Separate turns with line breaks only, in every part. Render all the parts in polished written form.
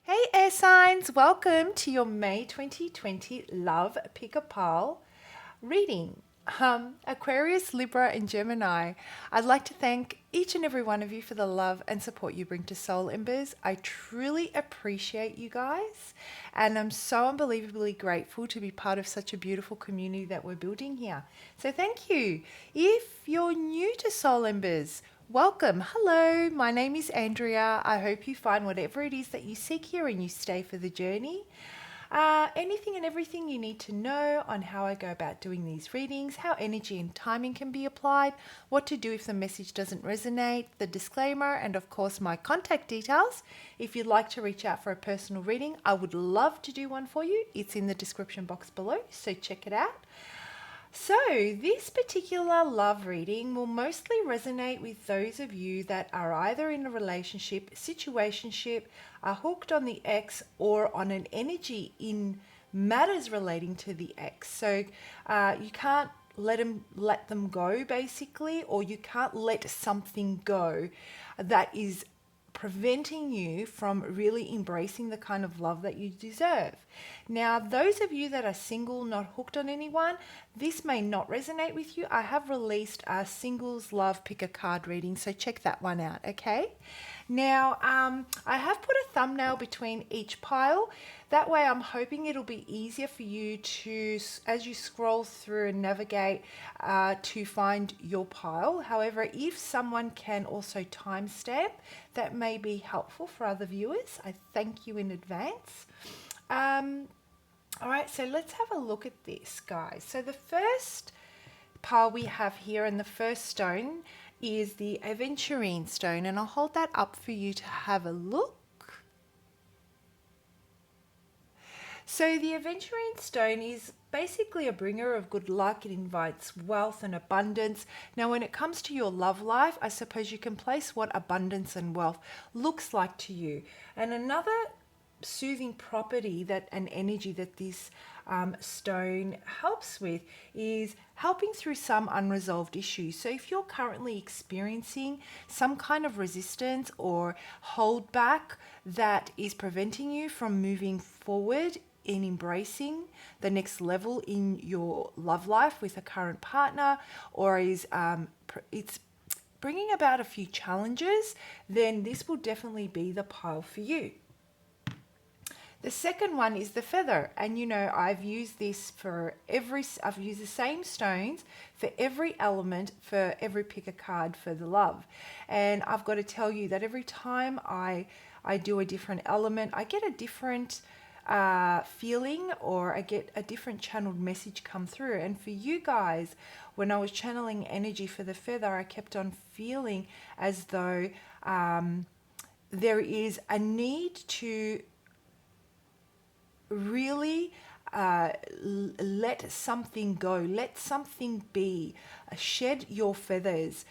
Hey air signs, welcome to your May 2020 Love Pick a Pile reading. Aquarius, Libra, and Gemini. I'd like to thank each and every one of you for the love and support you bring to Soul Embers. I truly appreciate you guys, and I'm so unbelievably grateful to be part of such a beautiful community that we're building here. So, thank you. If you're new to Soul Embers, welcome. Hello, my name is Andrea. I hope you find whatever it is that you seek here and you stay for the journey. Anything and everything you need to know on how I go about doing these readings, how energy and timing can be applied, what to do if the message doesn't resonate, the disclaimer, and of course my contact details. If you'd like to reach out for a personal reading, I would love to do one for you. It's in the description box below, so check it out. So, this particular love reading will mostly resonate with those of you that are either in a relationship, situationship, are hooked on the ex, or on an energy in matters relating to the ex. So, you can't let them go basically, or you can't let something go that is preventing you from really embracing the kind of love that you deserve. Now, those of you that are single, not hooked on anyone, this may not resonate with you. I have released a singles love pick a card reading, so check that one out, okay? Now, I have put a thumbnail between each pile. That way, I'm hoping it'll be easier for you to, as you scroll through and navigate, to find your pile. However, if someone can also timestamp, that may be helpful for other viewers. I thank you in advance. All right, so let's have a look at this, guys. So the first pile we have here, and the first stone is the aventurine stone, and I'll hold that up for you to have a look. So the aventurine stone is basically a bringer of good luck. It invites wealth and abundance. Now, when it comes to your love life, I suppose you can place what abundance and wealth looks like to you. And another soothing property that an energy that this stone helps with is helping through some unresolved issues. So if you're currently experiencing some kind of resistance or holdback that is preventing you from moving forward in embracing the next level in your love life with a current partner, or is it's bringing about a few challenges, then this will definitely be the pile for you. The second one is the feather, and you know I've used this for I've used the same stones for every element, for every pick a card for the love. And I've got to tell you that every time I do a different element, I get a different feeling, or I get a different channeled message come through. And for you guys, when I was channeling energy for the feather, I kept on feeling as though there is a need to really let something go, let something be, shed your feathers.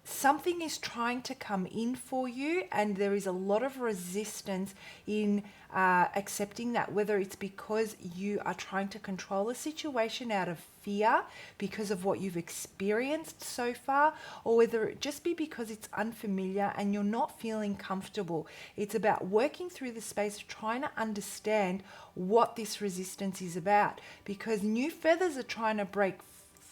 Something is trying to come in for you, and there is a lot of resistance in accepting that, whether it's because you are trying to control a situation out of fear because of what you've experienced so far, or whether it just be because it's unfamiliar and you're not feeling comfortable. It's about working through the space of trying to understand what this resistance is about, because new feathers are trying to break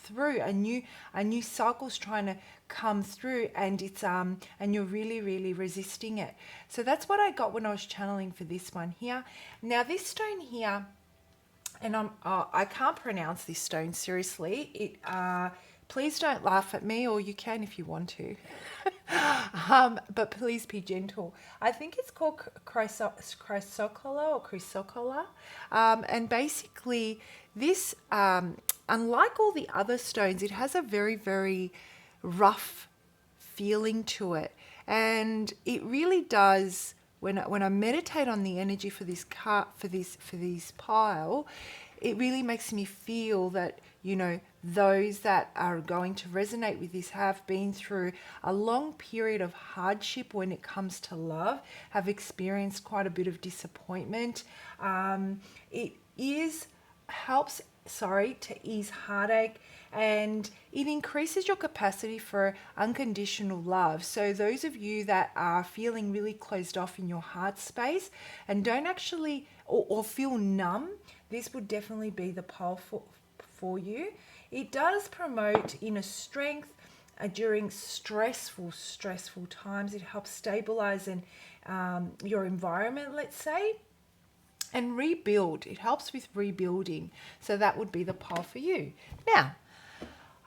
through, a new cycle's trying to come through, and it's and you're really resisting it. So that's what I got when I was channeling for this one here. Now this stone here, and I can't pronounce this stone, seriously. Please don't laugh at me, or you can if you want to. But please be gentle. I think it's called CHRYSOCOLLA or CHRYSOCOLLA. And basically this, unlike all the other stones, it has a very rough feeling to it. And it really does, when I meditate on the energy for this pile, it really makes me feel that, you know, those that are going to resonate with this have been through a long period of hardship when it comes to love, have experienced quite a bit of disappointment. It helps to ease heartache, and it increases your capacity for unconditional love. So those of you that are feeling really closed off in your heart space and don't actually or feel numb, this would definitely be the pole for you. It does promote inner strength during stressful times. It helps stabilize and your environment, let's say, and rebuild. It helps with rebuilding. So that would be the pile for you. Now,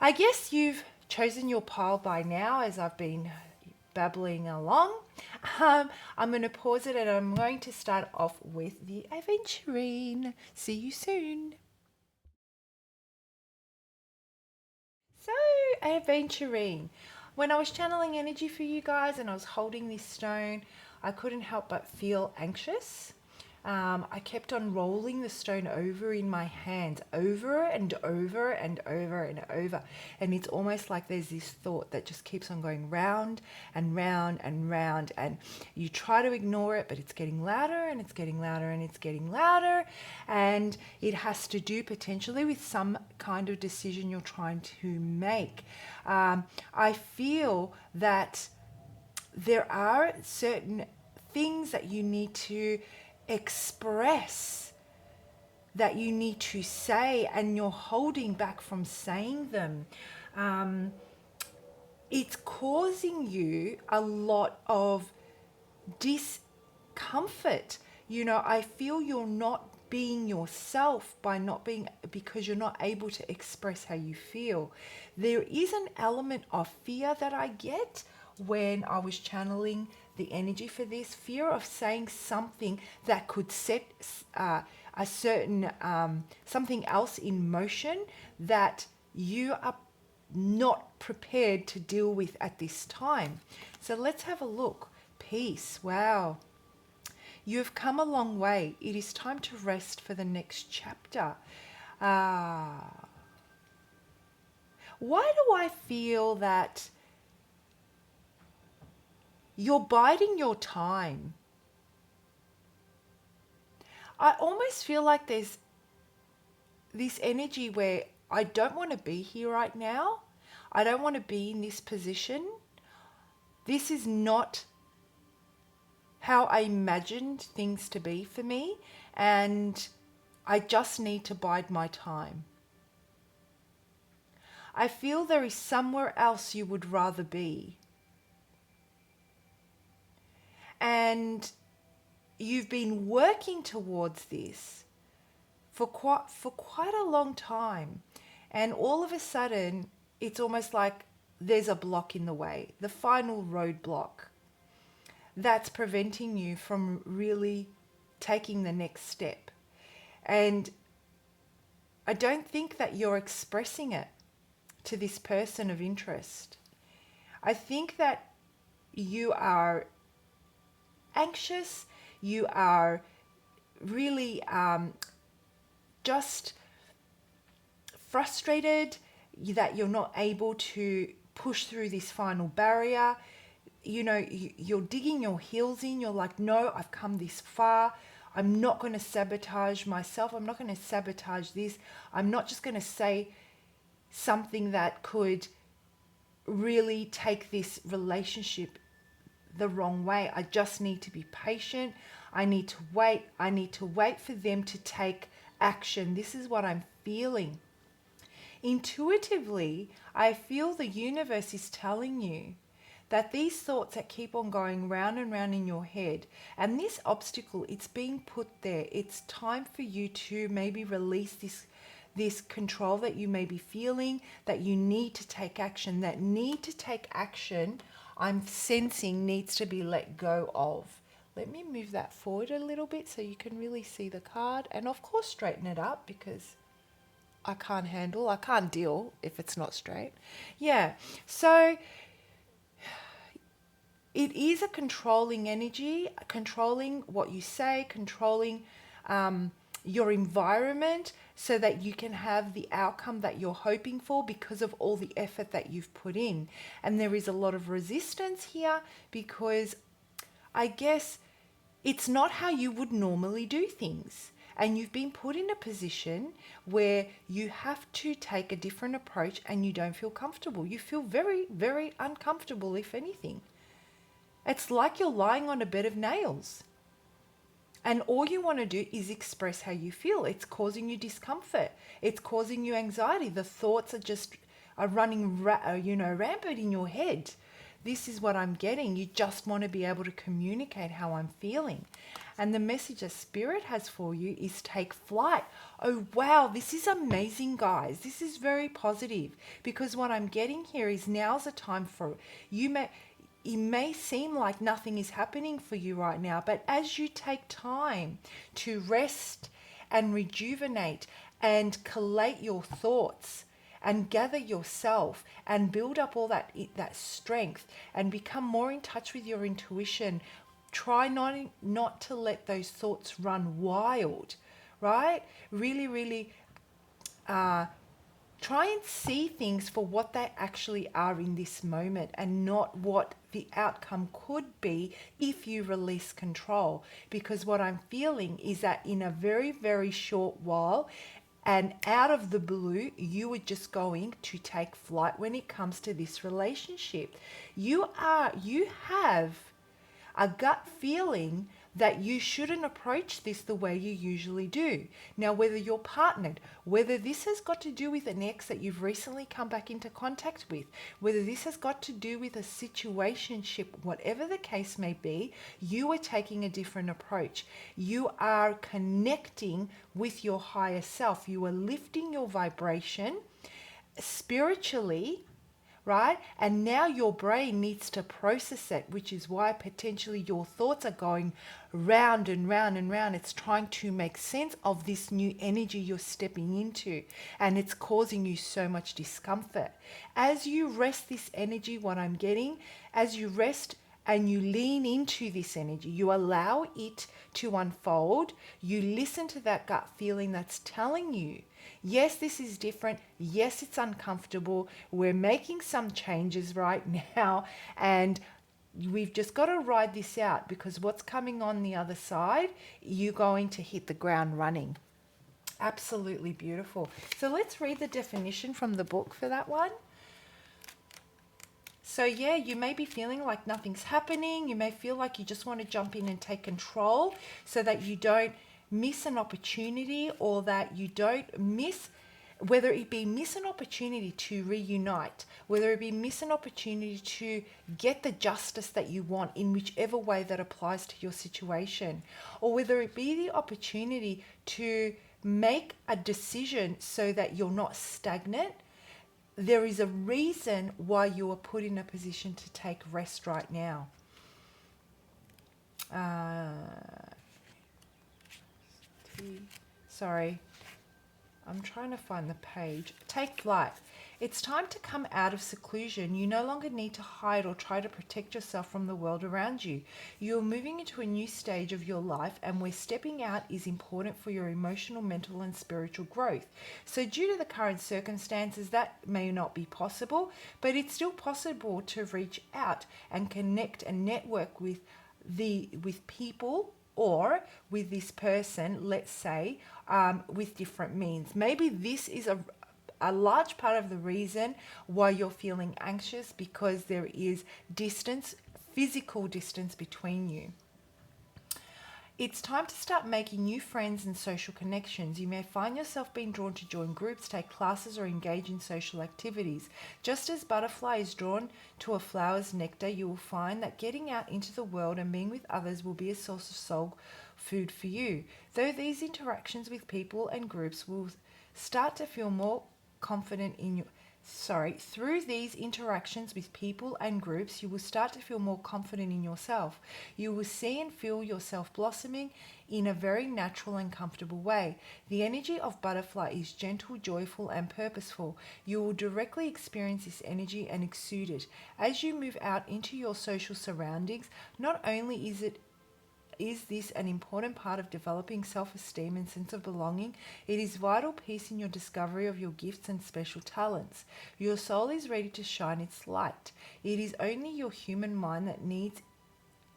I guess you've chosen your pile by now as I've been babbling along. I'm going to pause it and I'm going to start off with the aventurine. See you soon. So, aventurine. When I was channeling energy for you guys and I was holding this stone, I couldn't help but feel anxious. I kept on rolling the stone over in my hands, over and over and over and over. And it's almost like there's this thought that just keeps on going round and round and round. And you try to ignore it, but it's getting louder and it's getting louder and it's getting louder. And it has to do potentially with some kind of decision you're trying to make. I feel that there are certain things that you need to express, that you need to say, and you're holding back from saying them. It's causing you a lot of discomfort. You know, I feel you're not being yourself because you're not able to express how you feel. There is an element of fear that I get when I was channeling the energy for this, fear of saying something that could set a certain something else in motion that you are not prepared to deal with at this time. So let's have a look. Peace. Wow. You have come a long way. It is time to rest for the next chapter. Why do I feel that you're biding your time? I almost feel like there's this energy where I don't want to be here right now. I don't want to be in this position. This is not how I imagined things to be for me, and I just need to bide my time. I feel there is somewhere else you would rather be. And you've been working towards this for quite a long time. And all of a sudden, it's almost like there's a block in the way, the final roadblock that's preventing you from really taking the next step. And I don't think that you're expressing it to this person of interest. I think that you are anxious, you are really just frustrated that you're not able to push through this final barrier. You know, you're digging your heels in. You're like, no, I've come this far. I'm not going to sabotage myself. I'm not going to sabotage this. I'm not just going to say something that could really take this relationship the wrong way. I just need to be patient. I need to wait. I need to wait for them to take action. This is what I'm feeling. Intuitively, I feel the universe is telling you that these thoughts that keep on going round and round in your head, and this obstacle, it's being put there. It's time for you to maybe release this control that you may be feeling, that you need to take action. That need to take action, I'm sensing, needs to be let go of. Let me move that forward a little bit so you can really see the card, and of course straighten it up because I can't deal if it's not straight. Yeah, so it is a controlling energy, controlling what you say, controlling your environment so that you can have the outcome that you're hoping for because of all the effort that you've put in. And there is a lot of resistance here because I guess it's not how you would normally do things. and you've been put in a position where you have to take a different approach and you don't feel comfortable. You feel very, very uncomfortable, if anything. It's like you're lying on a bed of nails. And all you want to do is express how you feel. It's causing you discomfort. It's causing you anxiety. The thoughts are running, rampant in your head. This is what I'm getting. You just want to be able to communicate how I'm feeling. And the message that Spirit has for you is take flight. Oh, wow, this is amazing, guys. This is very positive, because what I'm getting here is now's the time for you. It may seem like nothing is happening for you right now, but as you take time to rest and rejuvenate and collate your thoughts and gather yourself and build up all that strength and become more in touch with your intuition, try not to let those thoughts run wild, right? Really, really try and see things for what they actually are in this moment and not what the outcome could be if you release control. Because what I'm feeling is that in a very, very short while and out of the blue, you are just going to take flight when it comes to this relationship. You have a gut feeling that you shouldn't approach this the way you usually do. Now, whether you're partnered, whether this has got to do with an ex that you've recently come back into contact with, whether this has got to do with a situationship, whatever the case may be, you are taking a different approach. You are connecting with your higher self. You are lifting your vibration spiritually, right? And now your brain needs to process it, which is why potentially your thoughts are going round and round and round. It's trying to make sense of this new energy you're stepping into, and it's causing you so much discomfort. As you rest this energy, what I'm getting, as you rest and you lean into this energy, you allow it to unfold, you listen to that gut feeling that's telling you, yes, this is different. Yes, it's uncomfortable. We're making some changes right now, and we've just got to ride this out, because what's coming on the other side, you're going to hit the ground running. Absolutely beautiful. So let's read the definition from the book for that one. So yeah, you may be feeling like nothing's happening. You may feel like you just want to jump in and take control so that you don't miss an opportunity, or that you don't miss, whether it be miss an opportunity to reunite, whether it be miss an opportunity to get the justice that you want in whichever way that applies to your situation, or whether it be the opportunity to make a decision so that you're not stagnant. There is a reason why you are put in a position to take rest right now. Sorry, I'm trying to find the page. Take flight. It's time to come out of seclusion. You no longer need to hide or try to protect yourself from the world around you. You're moving into a new stage of your life, and where stepping out is important for your emotional, mental, and spiritual growth. So due to the current circumstances, that may not be possible, but it's still possible to reach out and connect and network with people, or with this person, let's say, with different means. Maybe this is a large part of the reason why you're feeling anxious, because there is distance, physical distance between you. It's time to start making new friends and social connections. You may find yourself being drawn to join groups, take classes, or engage in social activities. Just as butterfly is drawn to a flower's nectar, you will find that getting out into the world and being with others will be a source of soul food for you. Though these interactions with people and groups will start to feel more confident in you. Through these interactions with people and groups, you will start to feel more confident in yourself. You will see and feel yourself blossoming in a very natural and comfortable way. The energy of butterfly is gentle, joyful, and purposeful. You will directly experience this energy and exude it. As you move out into your social surroundings, not only is this an important part of developing self-esteem and sense of belonging, it is a vital piece in your discovery of your gifts and special talents. Your soul is ready to shine its light. It is only your human mind that needs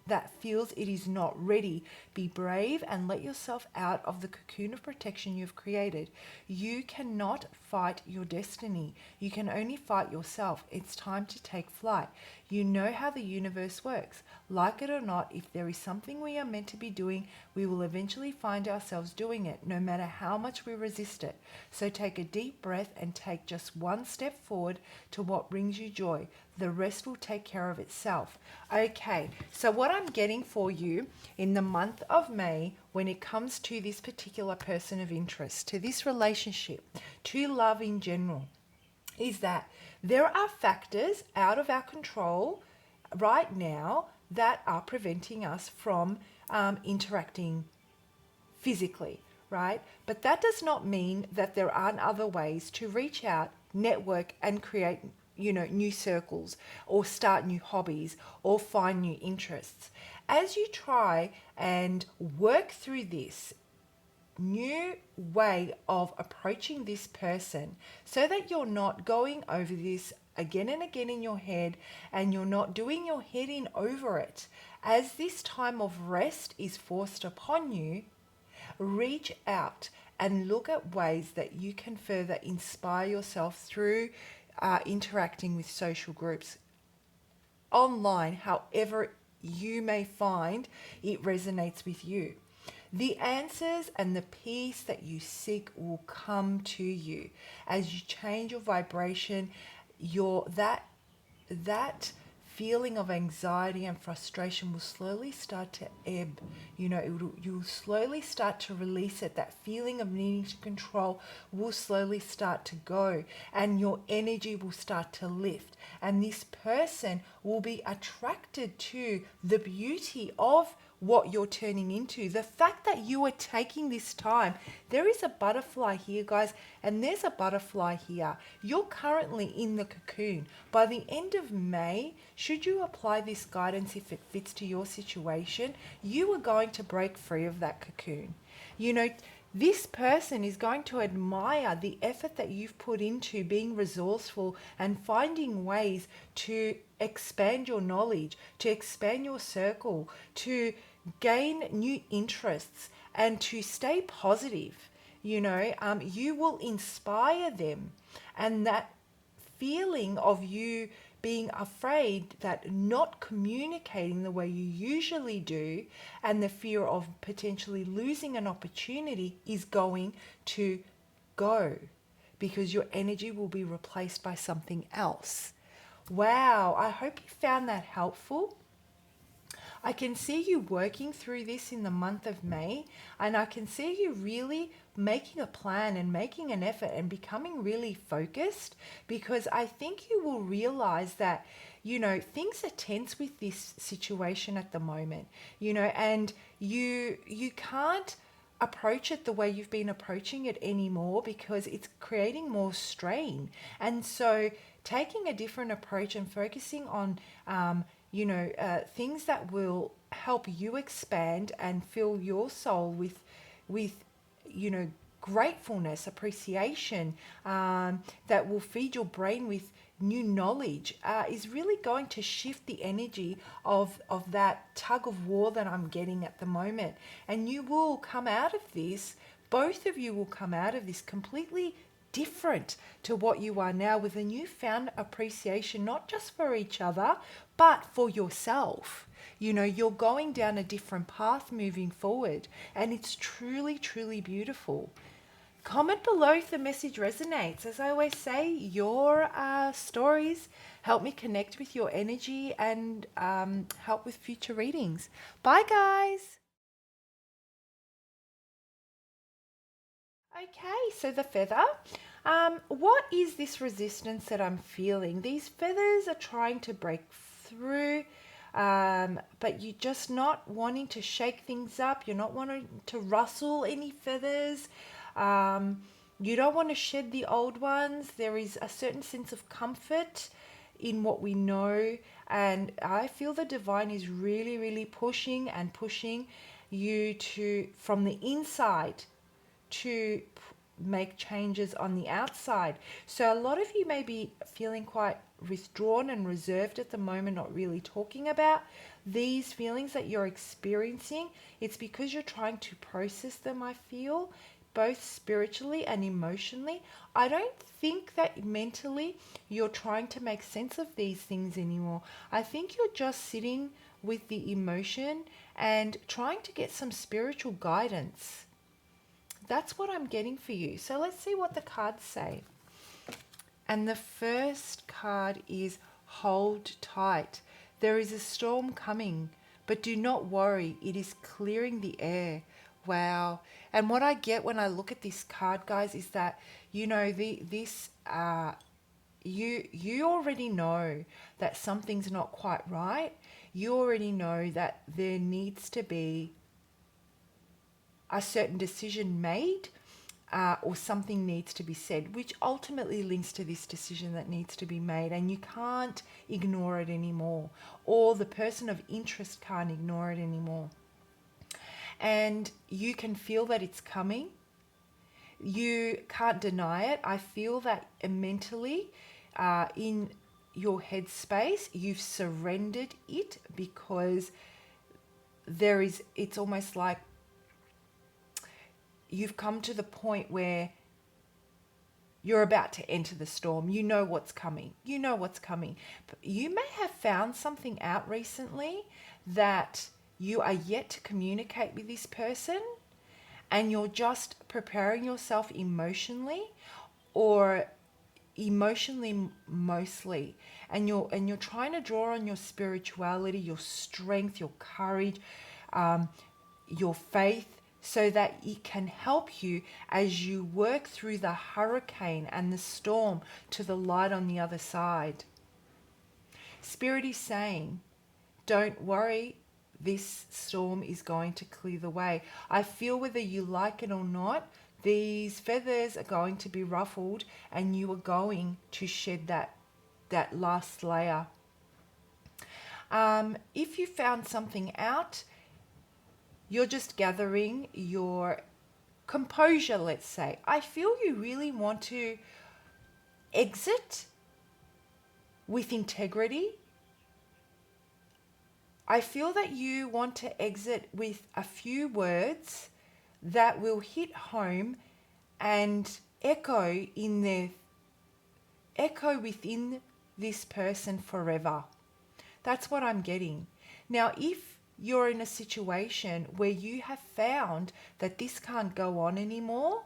that feels it is not ready. Be brave and let yourself out of the cocoon of protection you've created. You cannot fight your destiny. You can only fight yourself. It's time to take flight. You know how the universe works. Like it or not, if there is something we are meant to be doing, we will eventually find ourselves doing it, no matter how much we resist it. So take a deep breath and take just one step forward to what brings you joy. The rest will take care of itself. Okay, so what I'm getting for you in the month of May, when it comes to this particular person of interest, to this relationship, to love in general, is that there are factors out of our control right now that are preventing us from interacting physically, right? But that does not mean that there aren't other ways to reach out, network, and create, new circles, or start new hobbies, or find new interests. As you try and work through this new way of approaching this person, so that you're not going over this again and again in your head, and you're not doing your head in over it, as this time of rest is forced upon you, reach out and look at ways that you can further inspire yourself through interacting with social groups online, however you may find it resonates with you. The answers and the peace that you seek will come to you as you change your vibration. That feeling of anxiety and frustration will slowly start to ebb. You'll slowly start to release it. That feeling of needing to control will slowly start to go, and your energy will start to lift. And this person will be attracted to the beauty of what you're turning into. The fact that you are taking this time, there is a butterfly here, guys, and there's a butterfly here. You're currently in the cocoon. By the end of May, should you apply this guidance if it fits to your situation, you are going to break free of that cocoon. This person is going to admire the effort that you've put into being resourceful and finding ways to expand your knowledge, to expand your circle, to gain new interests, and to stay positive. You will inspire them, and that feeling of you being afraid that not communicating the way you usually do, and the fear of potentially losing an opportunity, is going to go, because your energy will be replaced by something else. Wow, I hope you found that helpful. I can see you working through this in the month of May, and I can see you really making a plan and making an effort and becoming really focused, because I think you will realize that, things are tense with this situation at the moment, and you can't approach it the way you've been approaching it anymore, because it's creating more strain. And so taking a different approach and focusing on things that will help you expand and fill your soul with gratefulness, appreciation, that will feed your brain with new knowledge, is really going to shift the energy of that tug of war that I'm getting at the moment. And you will come out of this, both of you will come out of this completely different to what you are now, with a newfound appreciation, not just for each other, but for yourself. You're going down a different path moving forward, and it's truly, truly beautiful. Comment below if the message resonates. As I always say, your stories help me connect with your energy and help with future readings. Bye, guys. Okay, so the feather. What is this resistance that I'm feeling? These feathers are trying to break through, but you're just not wanting to shake things up. You're not wanting to rustle any feathers. You don't want to shed the old ones. There is a certain sense of comfort in what we know, and I feel the divine is really, really pushing and pushing you to, from the inside, to make changes on the outside. So a lot of you may be feeling quite withdrawn and reserved at the moment, not really talking about these feelings that you're experiencing. It's because you're trying to process them, I feel, both spiritually and emotionally. I don't think that mentally you're trying to make sense of these things anymore. I think you're just sitting with the emotion and trying to get some spiritual guidance. That's what I'm getting for you. So let's see what the cards say. And the first card is hold tight. There is a storm coming, but do not worry. It is clearing the air. Wow. And what I get when I look at this card, guys, is that, you know, you already know that something's not quite right. You already know that there needs to be a certain decision made, or something needs to be said, which ultimately links to this decision that needs to be made, and you can't ignore it anymore, or the person of interest can't ignore it anymore. And you can feel that it's coming. You can't deny it. I feel that mentally, in your headspace, you've surrendered it, because it's almost like you've come to the point where you're about to enter the storm. You know what's coming. You know what's coming. But you may have found something out recently that you are yet to communicate with this person, and you're just preparing yourself emotionally, or emotionally mostly, and you're trying to draw on your spirituality, your strength, your courage, your faith, so that it can help you as you work through the hurricane and the storm to the light on the other side. Spirit is saying, don't worry, this storm is going to clear the way. I feel whether you like it or not, these feathers are going to be ruffled, and you are going to shed that last layer. If you found something out, you're just gathering your composure, let's say. I feel you really want to exit with integrity. I feel that you want to exit with a few words that will hit home and echo within this person forever. That's what I'm getting. Now, if you're in a situation where you have found that this can't go on anymore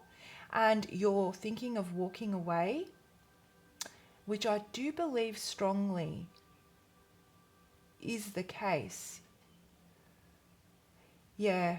and you're thinking of walking away, which I do believe strongly is the case, yeah,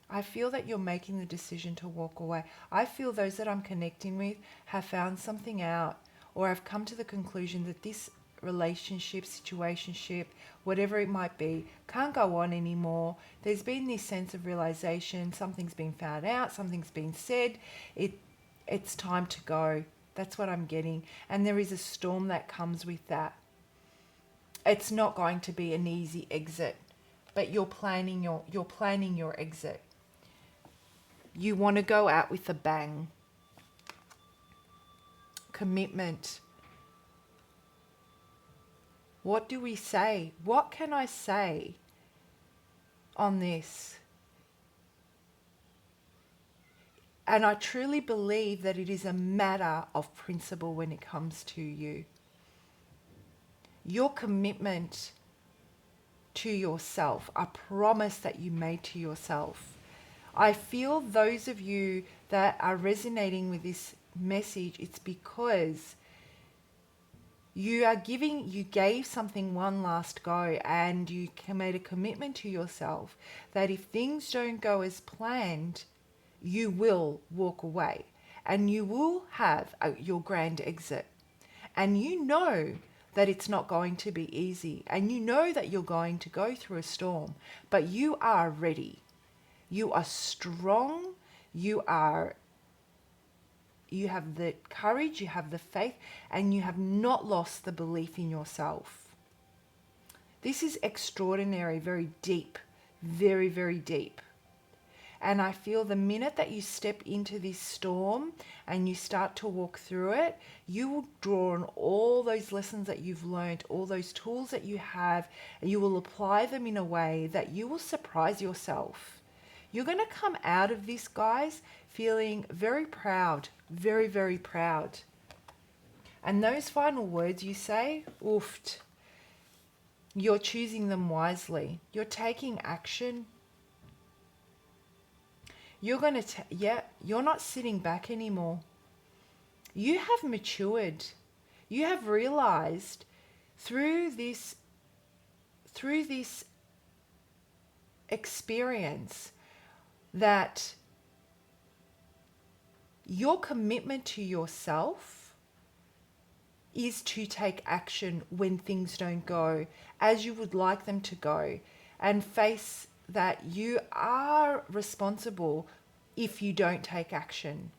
I feel that you're making the decision to walk away. I feel those that I'm connecting with have found something out, or have come to the conclusion that this relationship, situationship, whatever it might be, can't go on anymore. There's been this sense of realization, something's been found out, something's been said, it's time to go. That's what I'm getting. And there is a storm that comes with that. It's not going to be an easy exit, but you're planning your exit. You want to go out with a bang. Commitment. What do we say? What can I say on this? And I truly believe that it is a matter of principle when it comes to you. Your commitment to yourself, a promise that you made to yourself. I feel those of you that are resonating with this message, it's because you gave something one last go, and you made a commitment to yourself that if things don't go as planned, you will walk away and you will have your grand exit. And you know that it's not going to be easy, and you know that you're going to go through a storm, but you are ready. You are strong. You have the courage, you have the faith, and you have not lost the belief in yourself. This is extraordinary, very deep, very, very deep. And I feel the minute that you step into this storm and you start to walk through it, you will draw on all those lessons that you've learned, all those tools that you have, and you will apply them in a way that you will surprise yourself. You're going to come out of this, guys, feeling very proud, very, very proud. And those final words you say, oofed. You're choosing them wisely. You're taking action. You're going to, you're not sitting back anymore. You have matured. You have realized through this experience that your commitment to yourself is to take action when things don't go as you would like them to go, and face that you are responsible if you don't take action.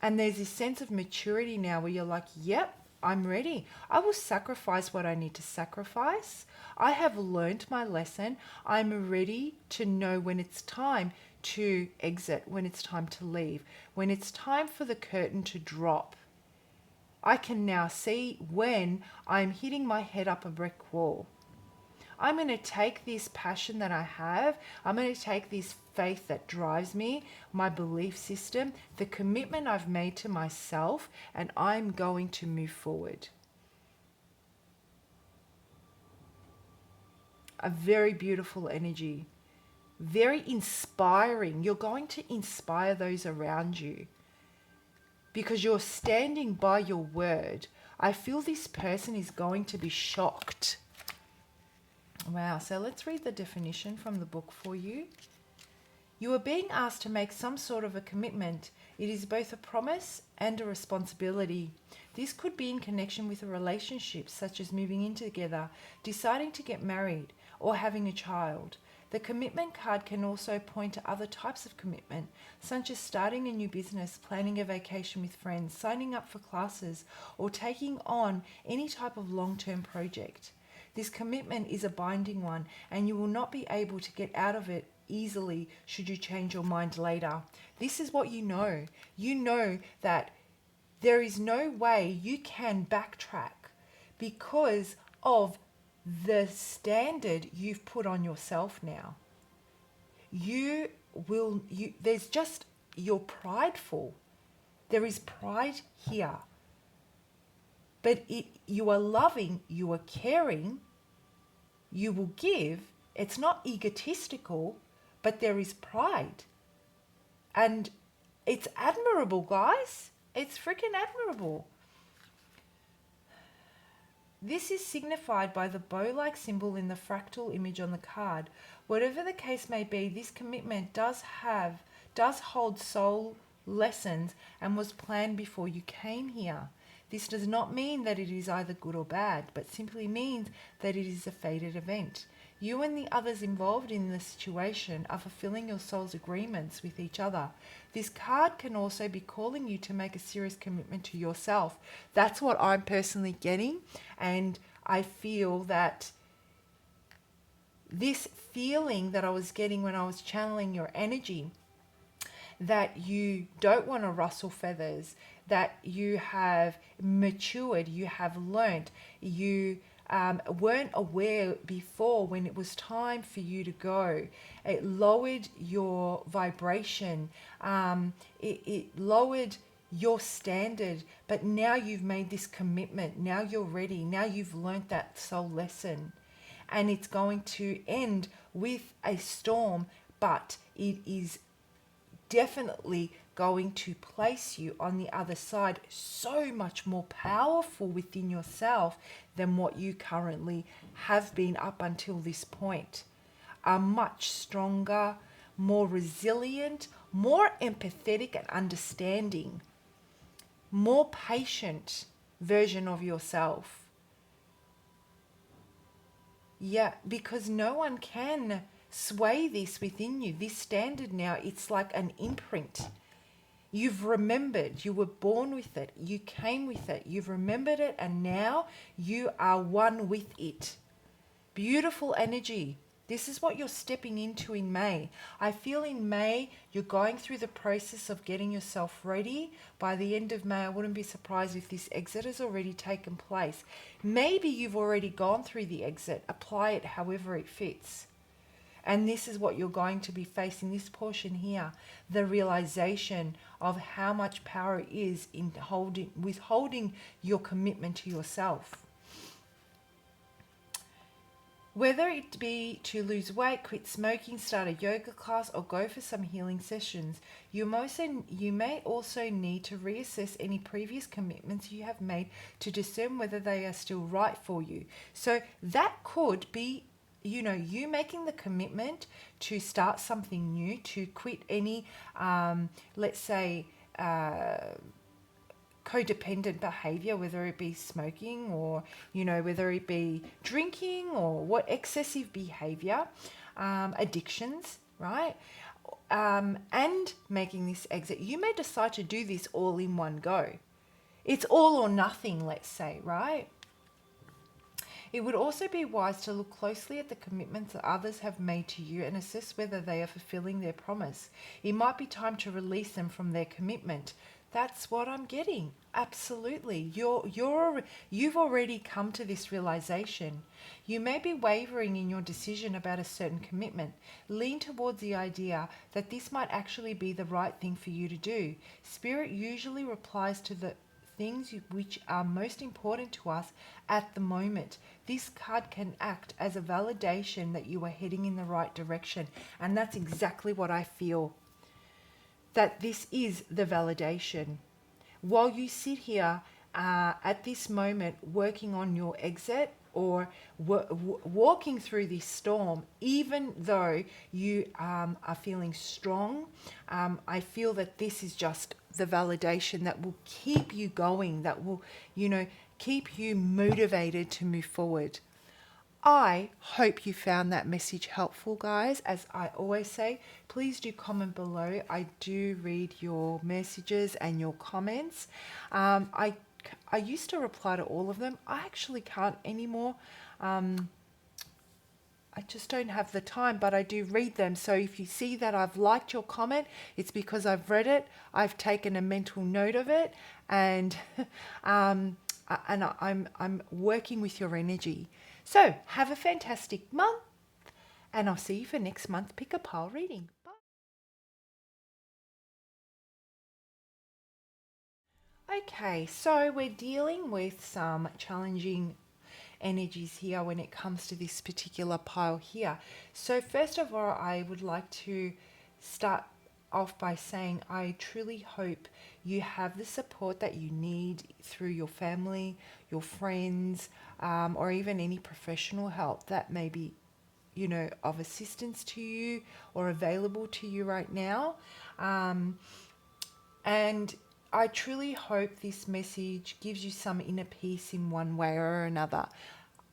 And there's this sense of maturity now where you're like, yep, I'm ready. I will sacrifice what I need to sacrifice. I have learned my lesson. I'm ready to know when it's time to exit, when it's time to leave, when it's time for the curtain to drop. I can now see when I'm hitting my head up a brick wall. I'm going to take this passion that I have. I'm going to take this faith that drives me, my belief system, the commitment I've made to myself, and I'm going to move forward. A very beautiful energy, very inspiring. You're going to inspire those around you because you're standing by your word. I feel this person is going to be shocked. Wow, so let's read the definition from the book for you. You are being asked to make some sort of a commitment. It is both a promise and a responsibility. This could be in connection with a relationship, such as moving in together, deciding to get married, or having a child. The commitment card can also point to other types of commitment, such as starting a new business, planning a vacation with friends, signing up for classes, or taking on any type of long-term project. This commitment is a binding one, and you will not be able to get out of it easily should you change your mind later. This is what you know. You know that there is no way you can backtrack because of the standard you've put on yourself now. There's just, you're prideful. There is pride here. But you are loving, you are caring, you will give. It's not egotistical, but there is pride. And it's admirable, guys. It's freaking admirable. This is signified by the bow-like symbol in the fractal image on the card. Whatever the case may be, this commitment does hold soul lessons and was planned before you came here. This does not mean that it is either good or bad, but simply means that it is a fated event. You and the others involved in the situation are fulfilling your soul's agreements with each other. This card can also be calling you to make a serious commitment to yourself. That's what I'm personally getting, and I feel that this feeling that I was getting when I was channeling your energy, that you don't want to rustle feathers, that you have matured, you have learnt, you weren't aware before when it was time for you to go. It lowered your vibration, it lowered your standard, but now you've made this commitment, now you're ready, now you've learnt that soul lesson, and it's going to end with a storm, but it is definitely going to place you on the other side so much more powerful within yourself than what you currently have been up until this point. A much stronger, more resilient, more empathetic and understanding, more patient version of yourself. Yeah, because no one can sway this within you. This standard now, it's like an imprint. You've remembered, you were born with it, you came with it, you've remembered it, and now you are one with it. Beautiful energy. This is what you're stepping into in May. I feel in May, you're going through the process of getting yourself ready. By the end of May, I wouldn't be surprised if this exit has already taken place. Maybe you've already gone through the exit. Apply it however it fits. And this is what you're going to be facing, this portion here, the realization of how much power it is in withholding your commitment to yourself. Whether it be to lose weight, quit smoking, start a yoga class, or go for some healing sessions, you may also need to reassess any previous commitments you have made to discern whether they are still right for you. So that could be, you know, you making the commitment to start something new, to quit any, let's say, codependent behavior, whether it be smoking or, you know, whether it be drinking or what excessive behavior, addictions, right? And making this exit. You may decide to do this all in one go. It's all or nothing, let's say, right? It would also be wise to look closely at the commitments that others have made to you and assess whether they are fulfilling their promise. It might be time to release them from their commitment. That's what I'm getting. Absolutely. You've already come to this realization. You may be wavering in your decision about a certain commitment. Lean towards the idea that this might actually be the right thing for you to do. Spirit usually replies to the things which are most important to us at the moment. This card can act as a validation that you are heading in the right direction. And that's exactly what I feel. That this is the validation. While you sit here at this moment working on your exit or walking through this storm, even though you are feeling strong, I feel that this is just the validation that will keep you going, that will, you know, keep you motivated to move forward. I hope you found that message helpful, guys. As I always say, please do comment below. I do read your messages and your comments. I used to reply to all of them. I actually can't anymore. I just don't have the time, but I do read them. So if you see that I've liked your comment, it's because I've read it. I've taken a mental note of it, and I'm working with your energy. So have a fantastic month, and I'll see you for next month's Pick a Pile reading. Bye. Okay, so we're dealing with some challenging energies here when it comes to this particular pile here. So first of all, I would like to start off by saying I truly hope you have the support that you need through your family, your friends, or even any professional help that may be, you know, of assistance to you or available to you right now. And I truly hope this message gives you some inner peace in one way or another.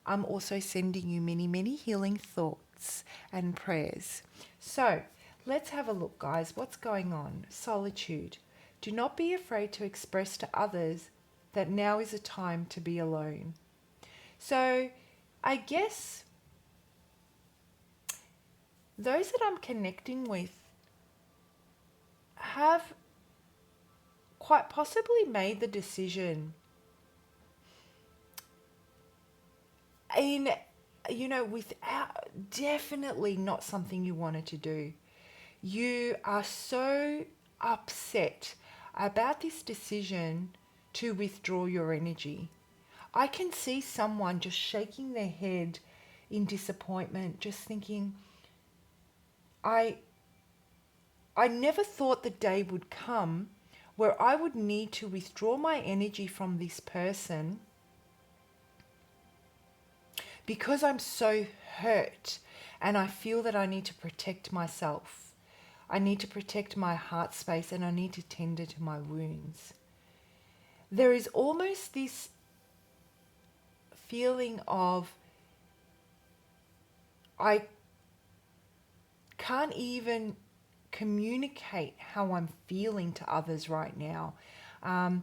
I'm also sending you many, many healing thoughts and prayers. So let's have a look, guys. What's going on? Solitude. Do not be afraid to express to others that now is a time to be alone. So I guess those that I'm connecting with have quite possibly made the decision in, you know, without, definitely not something you wanted to do. You are so upset about this decision to withdraw your energy. I can see someone just shaking their head in disappointment, just thinking, I never thought the day would come where I would need to withdraw my energy from this person because I'm so hurt and I feel that I need to protect myself. I need to protect my heart space and I need to tend to my wounds. There is almost this feeling of I can't even communicate how I'm feeling to others right now. I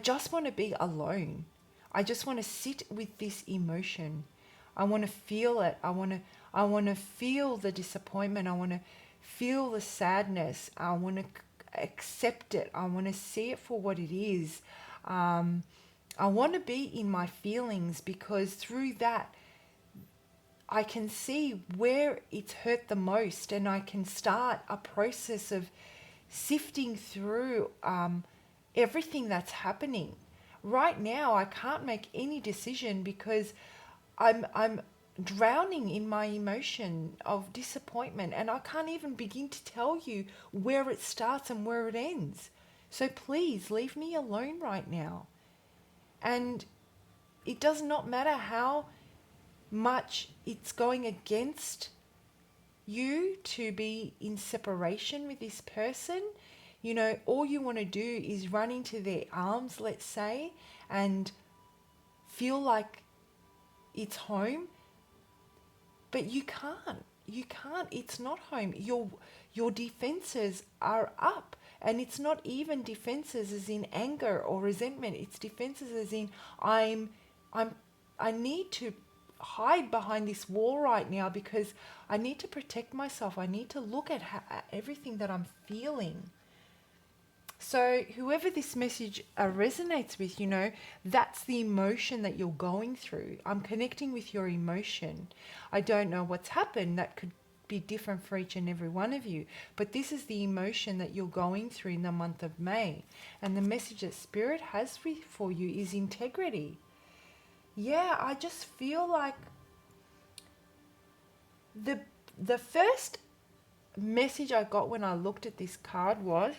just want to be alone. I just want to sit with this emotion. I want to feel it. I want to feel the disappointment. I want to feel the sadness. I want to accept it. I want to see it for what it is. I want to be in my feelings, because through that I can see where it's hurt the most, and I can start a process of sifting through everything that's happening. Right now, I can't make any decision because I'm drowning in my emotion of disappointment, and I can't even begin to tell you where it starts and where it ends. So please leave me alone right now. And it does not matter how much it's going against you to be in separation with this person. You know, all you want to do is run into their arms, let's say, and feel like it's home. But you can't. You can't. It's not home. Your defenses are up. And it's not even defenses as in anger or resentment. It's defenses as in I need to hide behind this wall right now because I need to protect myself. I need to look at everything that I'm feeling. So whoever this message resonates with, you know, that's the emotion that you're going through. I'm connecting with your emotion. I don't know what's happened. That could be different for each and every one of you. But this is the emotion that you're going through in the month of May. And the message that Spirit has for you is integrity. Yeah, I just feel like the first message I got when I looked at this card was,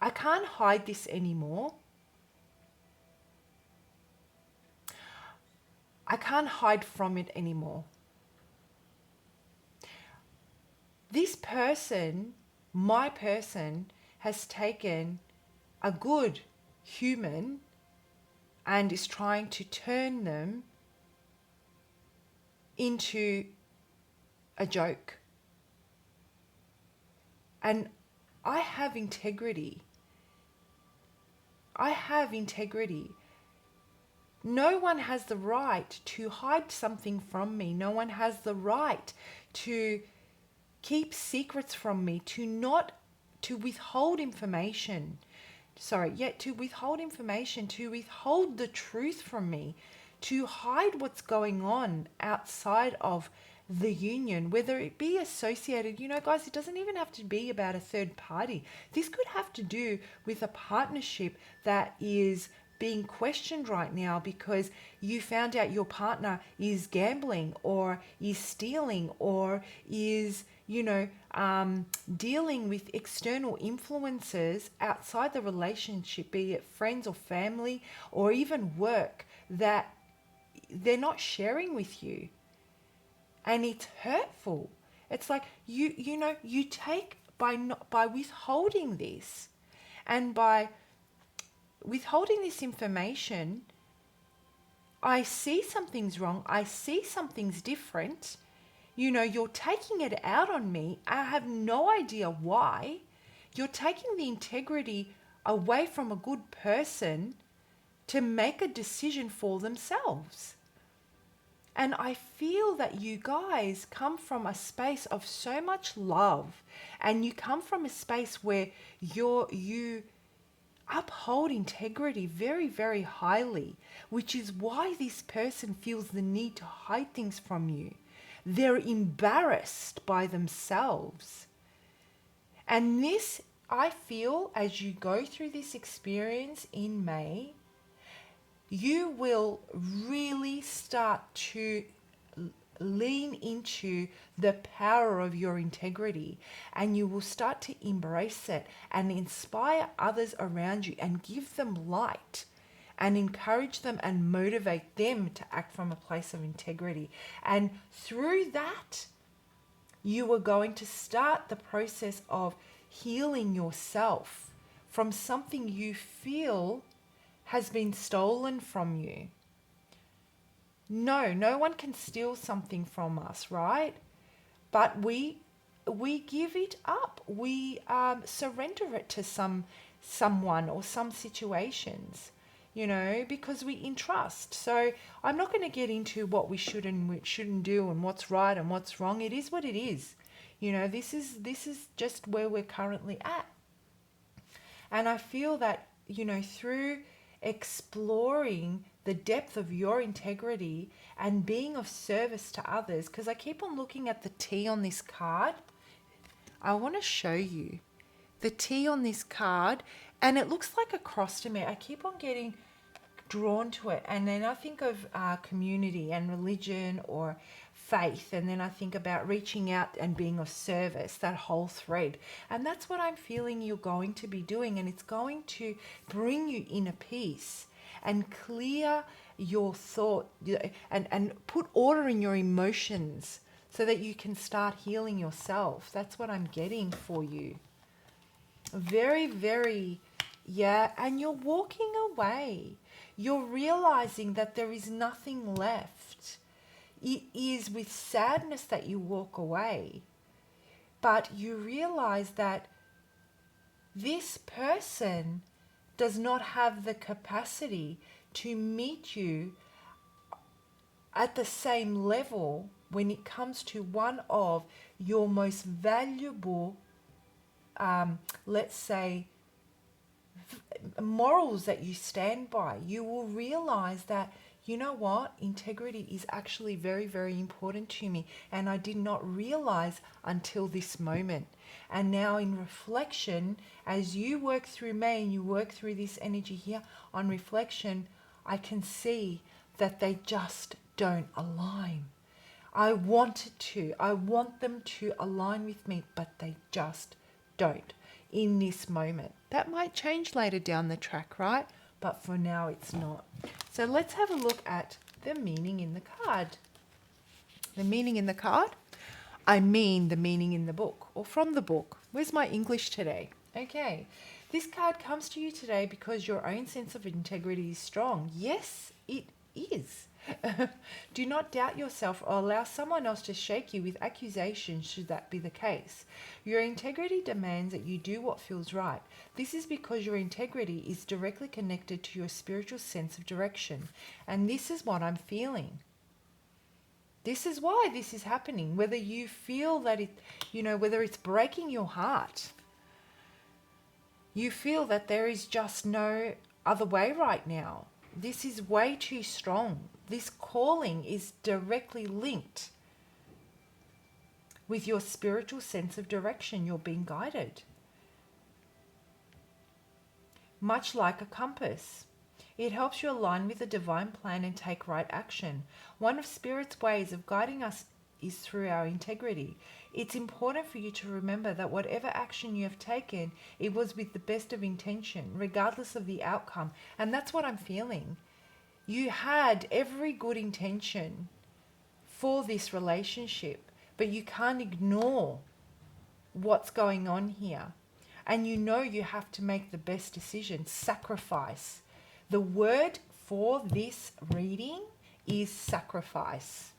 I can't hide this anymore. I can't hide from it anymore. This person, my person, has taken a good human and is trying to turn them into a joke. And I have integrity. I have integrity. No one has the right to hide something from me. No one has the right to keep secrets from me, to withhold information. To withhold information, to withhold the truth from me, to hide what's going on outside of the union, whether it be associated, you know, guys, it doesn't even have to be about a third party. This could have to do with a partnership that is being questioned right now because you found out your partner is gambling or is stealing or is, you know, dealing with external influences outside the relationship, be it friends or family or even work, that they're not sharing with you. And it's hurtful. It's like you take by withholding this, and by withholding this information, I see something's wrong. I see something's different. You know, you're taking it out on me. I have no idea why. You're taking the integrity away from a good person to make a decision for themselves. And I feel that you guys come from a space of so much love, and you come from a space where you uphold integrity very, very highly, which is why this person feels the need to hide things from you. They're embarrassed by themselves. And this, I feel, as you go through this experience in May, you will really start to lean into the power of your integrity, and you will start to embrace it and inspire others around you and give them light and encourage them and motivate them to act from a place of integrity. And through that, you are going to start the process of healing yourself from something you feel has been stolen from you. No one can steal something from us, right? But we give it up. We surrender it to someone or some situations. because we entrust. So I'm not going to get into what we should and we shouldn't do and what's right and what's wrong. It is what it is. This is just where we're currently at. And I feel that, through exploring the depth of your integrity and being of service to others, because I keep on looking at the T on this card. I want to show you the T on this card, and it looks like a cross to me. I keep on getting drawn to it, and then I think of community and religion or faith, and then I think about reaching out and being of service, that whole thread. And that's what I'm feeling you're going to be doing, and it's going to bring you inner peace and clear your thought and put order in your emotions so that you can start healing yourself. That's what I'm getting for you. Very, very, yeah. And you're walking away. You're realizing that there is nothing left. It is with sadness that you walk away. But you realize that this person does not have the capacity to meet you at the same level when it comes to one of your most valuable, let's say, morals that you stand by. You will realize that, you know what, integrity is actually very, very important to me, and I did not realize until this moment. And now in reflection, as you work through me and you work through this energy here, on reflection, I can see that they just don't align. I want them to align with me, but they just don't in this moment. That might change later down the track, right? But for now, it's not. So let's have a look at the meaning in the card. The meaning in the card? I mean the meaning in the book, or from the book. Where's my English today? Okay. This card comes to you today because your own sense of integrity is strong. Yes, it is. Do not doubt yourself or allow someone else to shake you with accusations should that be the case. Your integrity demands that you do what feels right. This is because your integrity is directly connected to your spiritual sense of direction. And this is what I'm feeling. This is why this is happening. Whether you feel that whether it's breaking your heart, you feel that there is just no other way right now. This is way too strong. This calling is directly linked with your spiritual sense of direction. You're being guided. Much like a compass. It helps you align with the divine plan and take right action. One of Spirit's ways of guiding us is through our integrity. It's important for you to remember that whatever action you have taken, it was with the best of intention, regardless of the outcome. And that's what I'm feeling. You had every good intention for this relationship, but you can't ignore what's going on here. And you know you have to make the best decision, sacrifice. The word for this reading is sacrifice.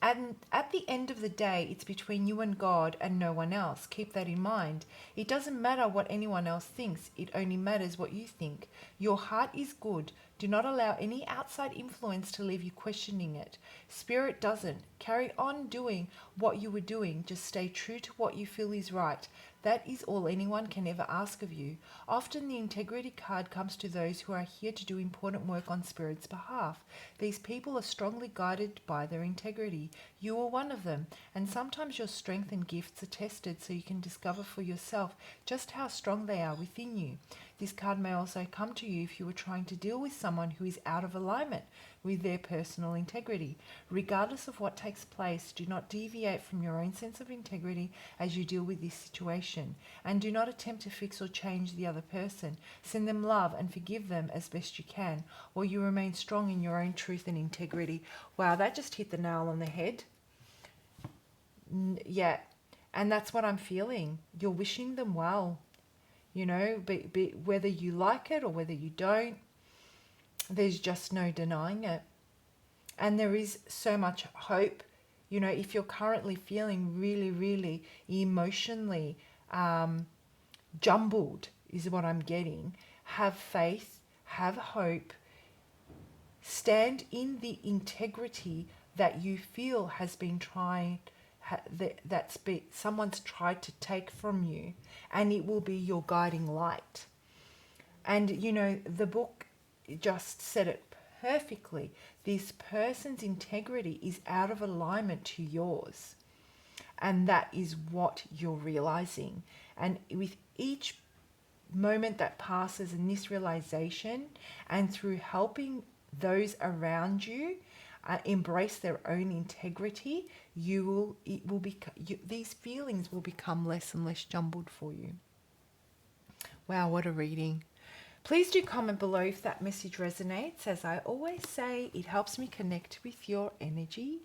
And at the end of the day, it's between you and God and no one else. Keep that in mind. It doesn't matter what anyone else thinks. It only matters what you think. Your heart is good. Do not allow any outside influence to leave you questioning it. Spirit doesn't. Carry on doing what you were doing. Just stay true to what you feel is right. That is all anyone can ever ask of you. Often the integrity card comes to those who are here to do important work on Spirit's behalf. These people are strongly guided by their integrity. You are one of them, and sometimes your strength and gifts are tested so you can discover for yourself just how strong they are within you. This card may also come to you if you are trying to deal with someone who is out of alignment with their personal integrity. Regardless of what takes place, do not deviate from your own sense of integrity as you deal with this situation, and do not attempt to fix or change the other person. Send them love and forgive them as best you can, or you remain strong in your own truth and integrity. Wow, that just hit the nail on the head. Yeah, and that's what I'm feeling. You're wishing them well, but whether you like it or whether you don't, there's just no denying it. And there is so much hope. If you're currently feeling really, really emotionally jumbled, is what I'm getting. Have faith, have hope, stand in the integrity that you feel has been trying, someone's tried to take from you, and it will be your guiding light. And the book just said it perfectly. This person's integrity is out of alignment to yours. And that is what you're realizing. And with each moment that passes in this realization, and through helping those around you embrace their own integrity, these feelings will become less and less jumbled for you. Wow, what a reading. Please do comment below if that message resonates. As I always say, it helps me connect with your energy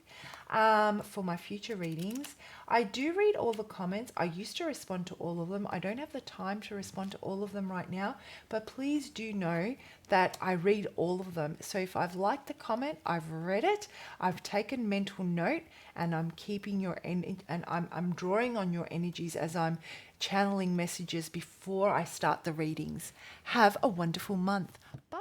for my future readings. I do read all the comments. I used to respond to all of them. I don't have the time to respond to all of them right now, but please do know that I read all of them. So if I've liked the comment, I've read it, I've taken mental note, and I'm keeping your and I'm drawing on your energies as I'm channeling messages before I start the readings. Have a wonderful month. Bye.